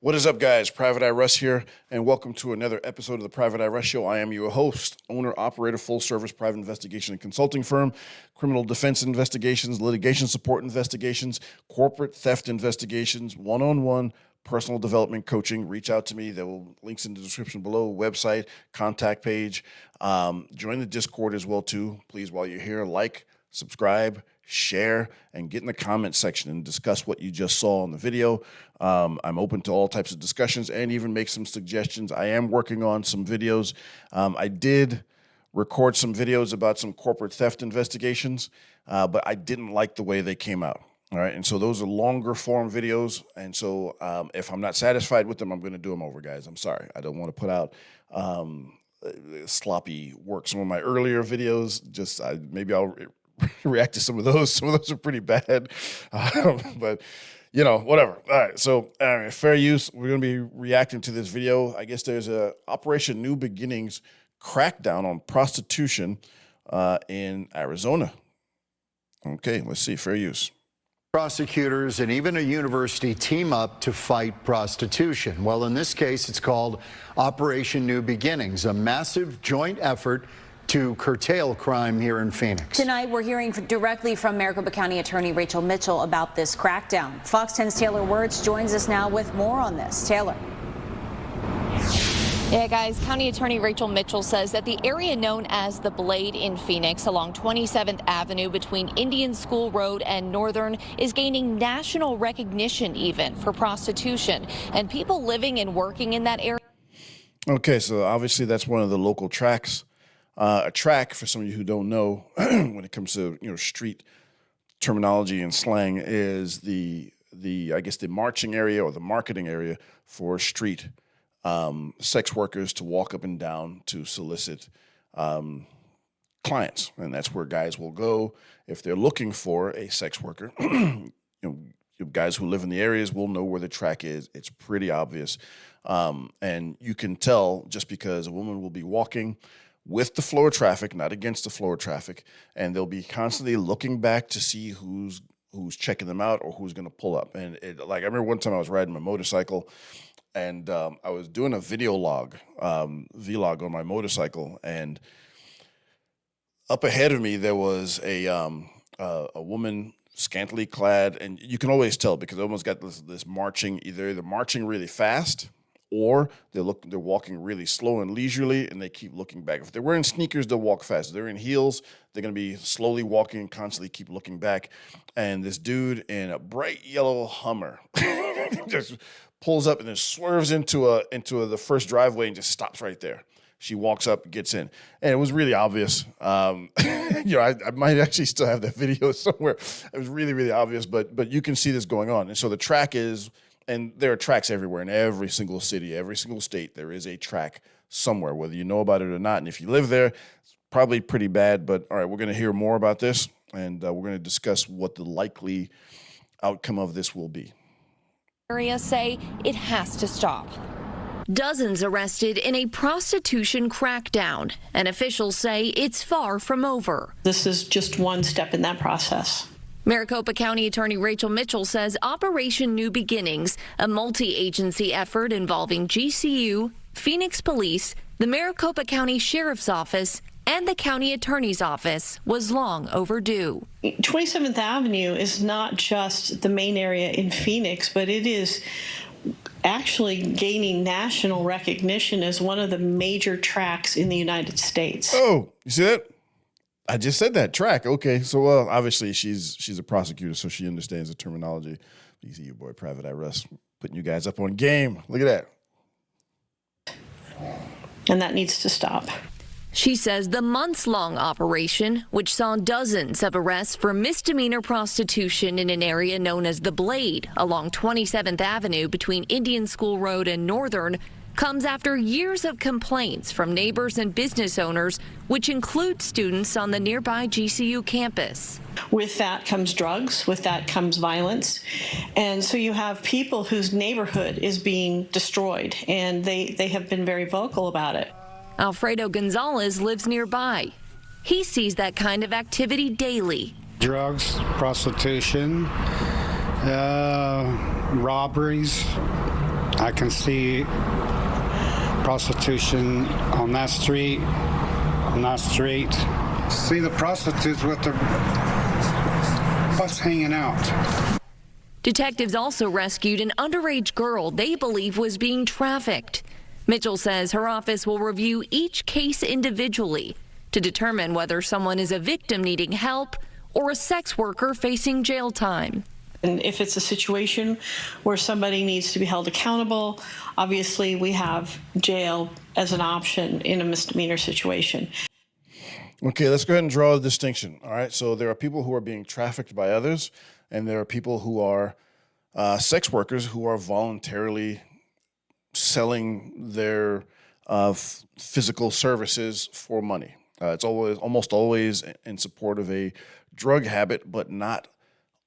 What is up, guys? Private Eye Russ here, and welcome to another episode of the Private Eye Russ Show. I am your host, owner, operator, full-service private investigation and consulting firm, criminal defense investigations, litigation support investigations, corporate theft investigations, one-on-one personal development coaching. Reach out to me. There will links in the description below, website, contact page. Join the Discord as well, too. Please, while you're here, like, subscribe, share, and get in the comment section and discuss what you just saw in the video. I'm open to all types of discussions and even make some suggestions. I am working on some videos. I did record some videos about some corporate theft investigations, but I didn't like the way they came out. All right, and so those are longer form videos, and so if I'm not satisfied with them, I'm going to do them over, guys. I'm sorry. I don't want to put out sloppy work. Some of my earlier videos, maybe I'll react to some of those. Some of those are pretty bad, but you know, whatever. All right, so fair use. We're going to be reacting to this video. I guess there's a Operation New Beginnings crackdown on prostitution in Arizona. Okay, let's see. Fair use. Prosecutors and even a university team up to fight prostitution. Well, in this case, it's called Operation New Beginnings, a massive joint effort to curtail crime here in Phoenix. Tonight, we're hearing directly from Maricopa County Attorney Rachel Mitchell about this crackdown. Fox 10's Taylor Wirtz joins us now with more on this. Taylor. Yeah, guys, County Attorney Rachel Mitchell says that the area known as the Blade in Phoenix along 27th Avenue between Indian School Road and Northern is gaining national recognition even for prostitution, and people living and working in that area. Okay, so obviously that's one of the local tracks. A track, for some of you who don't know, when it comes to street terminology and slang, is the I guess the marching area or the marketing area for street sex workers to walk up and down to solicit clients, and that's where guys will go if they're looking for a sex worker. Guys who live in the areas will know where the track is. It's pretty obvious, and you can tell just because a woman will be walking with the flow of traffic, not against the flow of traffic, and they'll be constantly looking back to see who's checking them out or who's going to pull up. And I remember one time I was riding my motorcycle, and I was doing a vlog on my motorcycle, and up ahead of me there was a woman scantily clad, and you can always tell because they almost got this marching, either they're marching really fast or they're walking really slow and leisurely, and they keep looking back. If they're wearing sneakers, they'll walk fast. If they're in heels, they're going to be slowly walking and constantly keep looking back. And this dude in a bright yellow Hummer just pulls up and then swerves into the first driveway and just stops right there. She walks up, gets in, and it was really obvious. I might actually still have that video somewhere. It was really, really obvious, but you can see this going on. And so the track is. And there are tracks everywhere in every single city, every single state. There is a track somewhere, whether you know about it or not. And if you live there, it's probably pretty bad. But all right, we're going to hear more about this, and we're going to discuss what the likely outcome of this will be. Areas say it has to stop. Dozens arrested in a prostitution crackdown, and officials say it's far from over. This is just one step in that process. Maricopa County Attorney Rachel Mitchell says Operation New Beginnings, a multi-agency effort involving GCU, Phoenix Police, the Maricopa County Sheriff's Office, and the County Attorney's Office, was long overdue. 27th Avenue is not just the main area in Phoenix, but it is actually gaining national recognition as one of the major tracks in the United States. Oh, you see that? I just said that, track. Okay, so obviously she's a prosecutor, so she understands the terminology. You see your boy Private Eye Russ putting you guys up on game. Look at that. And that needs to stop. She says the months-long operation, which saw dozens of arrests for misdemeanor prostitution in an area known as the Blade along 27th Avenue between Indian School Road and Northern, comes after years of complaints from neighbors and business owners, which include students on the nearby GCU campus. With that comes drugs, with that comes violence. And so you have people whose neighborhood is being destroyed, and they have been very vocal about it. Alfredo Gonzalez lives nearby. He sees that kind of activity daily. Drugs, prostitution, robberies, I can see prostitution on that street, on that street. See the prostitutes with their butts hanging out. Detectives also rescued an underage girl they believe was being trafficked. Mitchell says her office will review each case individually to determine whether someone is a victim needing help or a sex worker facing jail time. And if it's a situation where somebody needs to be held accountable, obviously we have jail as an option in a misdemeanor situation. Okay, let's go ahead and draw a distinction. All right, so there are people who are being trafficked by others, and there are people who are sex workers who are voluntarily selling their physical services for money. It's almost always in support of a drug habit, but not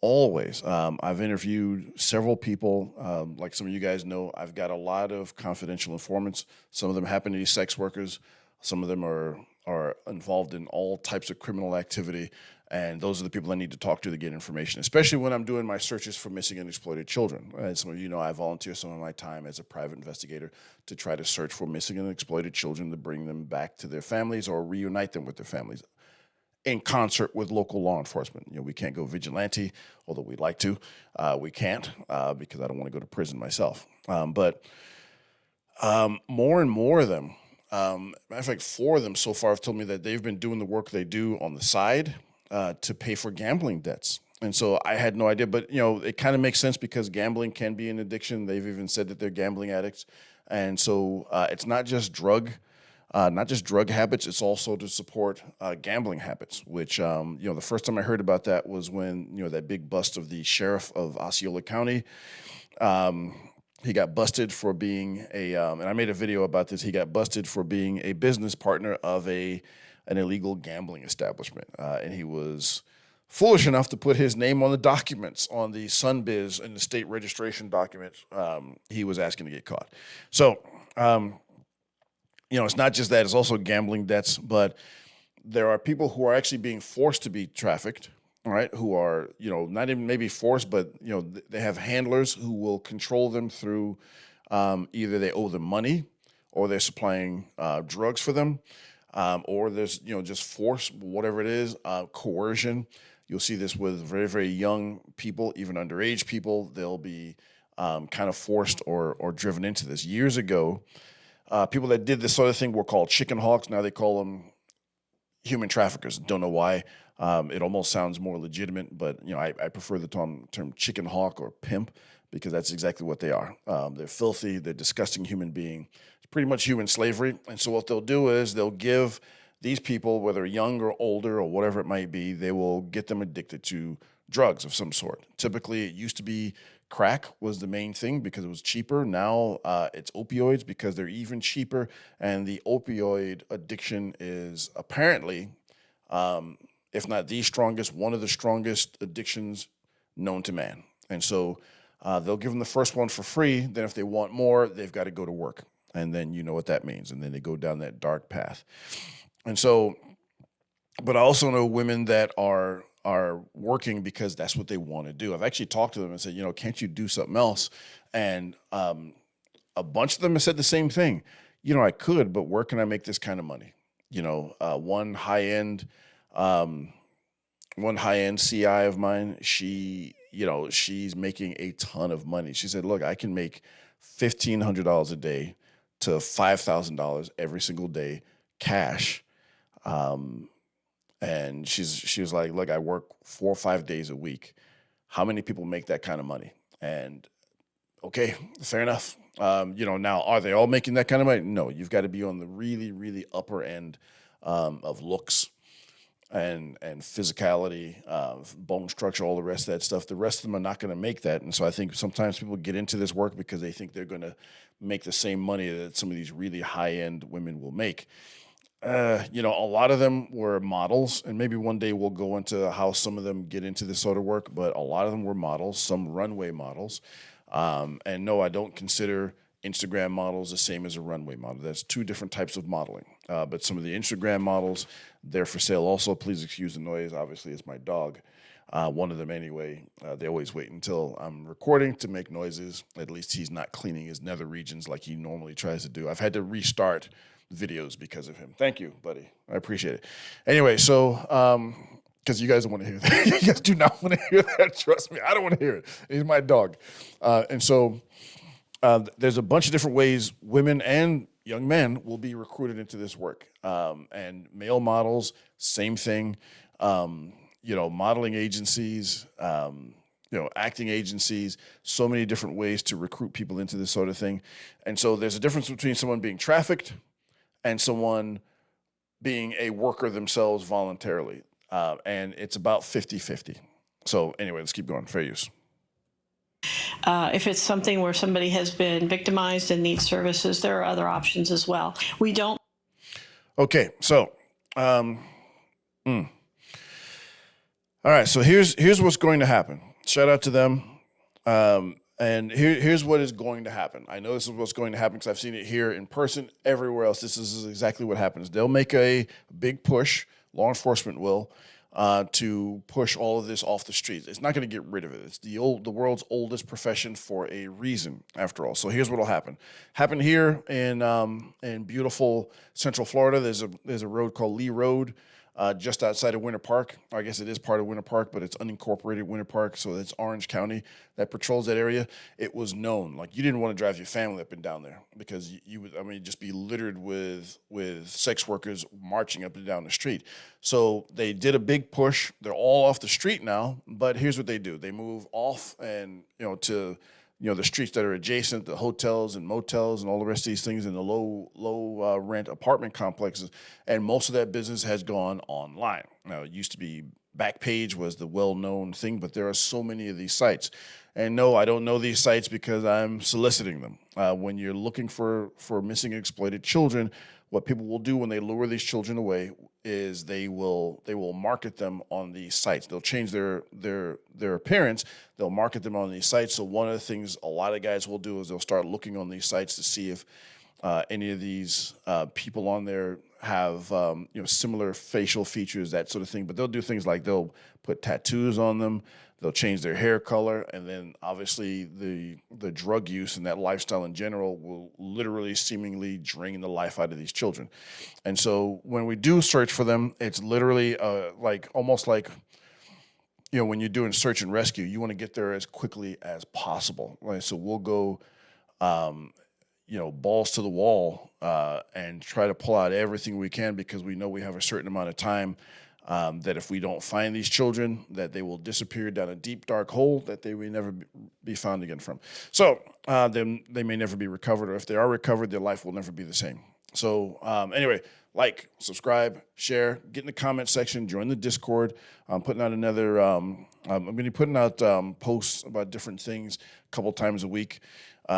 always. I've interviewed several people, like some of you guys know. I've got a lot of confidential informants. Some of them happen to be sex workers. Some of them are involved in all types of criminal activity. And those are the people I need to talk to get information, especially when I'm doing my searches for missing and exploited children. As some of you know, I volunteer some of my time as a private investigator to try to search for missing and exploited children to bring them back to their families or reunite them with their families in concert with local law enforcement. You know, we can't go vigilante, although we'd like to. We can't because I don't want to go to prison myself. But more and more of them, matter of fact, 4 of them so far have told me that they've been doing the work they do on the side to pay for gambling debts. And so I had no idea, but you know, it kind of makes sense because gambling can be an addiction. They've even said that they're gambling addicts. And so it's not just drug habits. It's also to support gambling habits, which, you know, the first time I heard about that was when, you know, that big bust of the sheriff of Osceola County. He got busted for being and I made a video about this. He got busted for being a business partner of an illegal gambling establishment. And he was foolish enough to put his name on the documents, on the SunBiz and the state registration documents. He was asking to get caught. So, you know, it's not just that, it's also gambling debts, but there are people who are actually being forced to be trafficked, all right, who are, you know, not even maybe forced, but, you know, they have handlers who will control them through either they owe them money or they're supplying drugs for them, or there's, you know, just force, whatever it is, coercion. You'll see this with very, very young people, even underage people. They'll be kind of forced or driven into this. Years ago, people that did this sort of thing were called chicken hawks. Now they call them human traffickers. Don't know why. It almost sounds more legitimate, but you know, I prefer the term chicken hawk or pimp because that's exactly what they are. They're filthy. They're disgusting human being. It's pretty much human slavery. And so what they'll do is they'll give these people, whether young or older or whatever it might be, they will get them addicted to drugs of some sort. Typically, it used to be crack was the main thing because it was cheaper. Now it's opioids because they're even cheaper. And the opioid addiction is apparently, if not the strongest, one of the strongest addictions known to man. And so they'll give them the first one for free. Then if they want more, they've got to go to work. And then you know what that means. And then they go down that dark path. And so, but I also know women that are working because that's what they want to do. I've actually talked to them and said, you know, can't you do something else? And a bunch of them have said the same thing. You know, I could, but where can I make this kind of money? You know, one high-end CI of mine, she's making a ton of money. She said, look, I can make $1,500 a day to $5,000 every single day cash. And she was like, look, I work 4 or 5 days a week. How many people make that kind of money? And okay, fair enough. You know, now are they all making that kind of money? No, you've got to be on the really, really upper end of looks and physicality, bone structure, all the rest of that stuff. The rest of them are not going to make that. And so I think sometimes people get into this work because they think they're going to make the same money that some of these really high-end women will make. You know, a lot of them were models, and maybe one day we'll go into how some of them get into this sort of work, but a lot of them were models, some runway models. And no, I don't consider Instagram models the same as a runway model. That's 2 different types of modeling. But some of the Instagram models, they're for sale also. Please excuse the noise. Obviously, it's my dog. One of them anyway. They always wait until I'm recording to make noises. At least he's not cleaning his nether regions like he normally tries to do. I've had to restart videos because of him. Thank you, buddy. I appreciate it. Anyway, so because you guys don't want to hear that. You guys do not want to hear that. Trust me, I don't want to hear it. He's my dog. And so there's a bunch of different ways women and young men will be recruited into this work. And male models, same thing. Modeling agencies, acting agencies, so many different ways to recruit people into this sort of thing. And so there's a difference between someone being trafficked and someone being a worker themselves voluntarily. And it's about 50-50. So anyway, let's keep going. Fair use. If it's something where somebody has been victimized and needs services, there are other options as well. We don't. Okay, so, all right, so here's what's going to happen. Shout out to them. And here's what is going to happen. I know this is what's going to happen because I've seen it here in person. Everywhere else, this is exactly what happens. They'll make a big push, law enforcement will, to push all of this off the streets. It's not going to get rid of it. It's the world's oldest profession for a reason, after all. So here's what'll happen. Happen here in beautiful Central Florida. There's a road called Lee Road, just outside of Winter Park. I guess it is part of Winter Park, but it's unincorporated Winter Park, so it's Orange County that patrols that area. It was known, like, you didn't want to drive your family up and down there because you would, just be littered with sex workers marching up and down the street. So they did a big push. They're all off the street now, but here's what they do. They move off and, to the streets that are adjacent, the hotels and motels and all the rest of these things in the low rent apartment complexes. And most of that business has gone online. Now, it used to be Backpage was the well-known thing, but there are so many of these sites. And no, I don't know these sites because I'm soliciting them. When you're looking for missing and exploited children, what people will do when they lure these children away is they will market them on these sites. They'll change their appearance. They'll market them on these sites. So one of the things a lot of guys will do is they'll start looking on these sites to see if any of these people on there have similar facial features, that sort of thing. But they'll do things like they'll put tattoos on them. They'll change their hair color, and then obviously the drug use and that lifestyle in general will literally seemingly drain the life out of these children. And so when we do search for them, it's literally almost like when you're doing search and rescue, you want to get there as quickly as possible. Right? So we'll go balls to the wall and try to pull out everything we can because we know we have a certain amount of time. That if we don't find these children, that they will disappear down a deep, dark hole that they may never be found again from. So then they may never be recovered, or if they are recovered, their life will never be the same. So anyway, like, subscribe, share, get in the comment section, join the Discord. I'm putting out another, I'm going to be putting out posts about different things a couple times a week,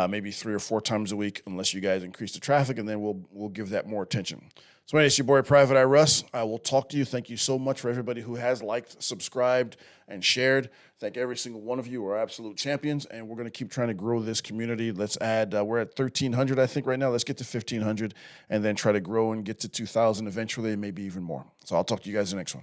maybe 3 or 4 times a week, unless you guys increase the traffic, and then we'll give that more attention. So anyway, it's your boy Private Eye Russ. I will talk to you. Thank you so much for everybody who has liked, subscribed, and shared. Thank every single one of you who are absolute champions, and we're going to keep trying to grow this community. Let's add, we're at 1,300, I think, right now. Let's get to 1,500, and then try to grow and get to 2,000 eventually, and maybe even more. So I'll talk to you guys in the next one.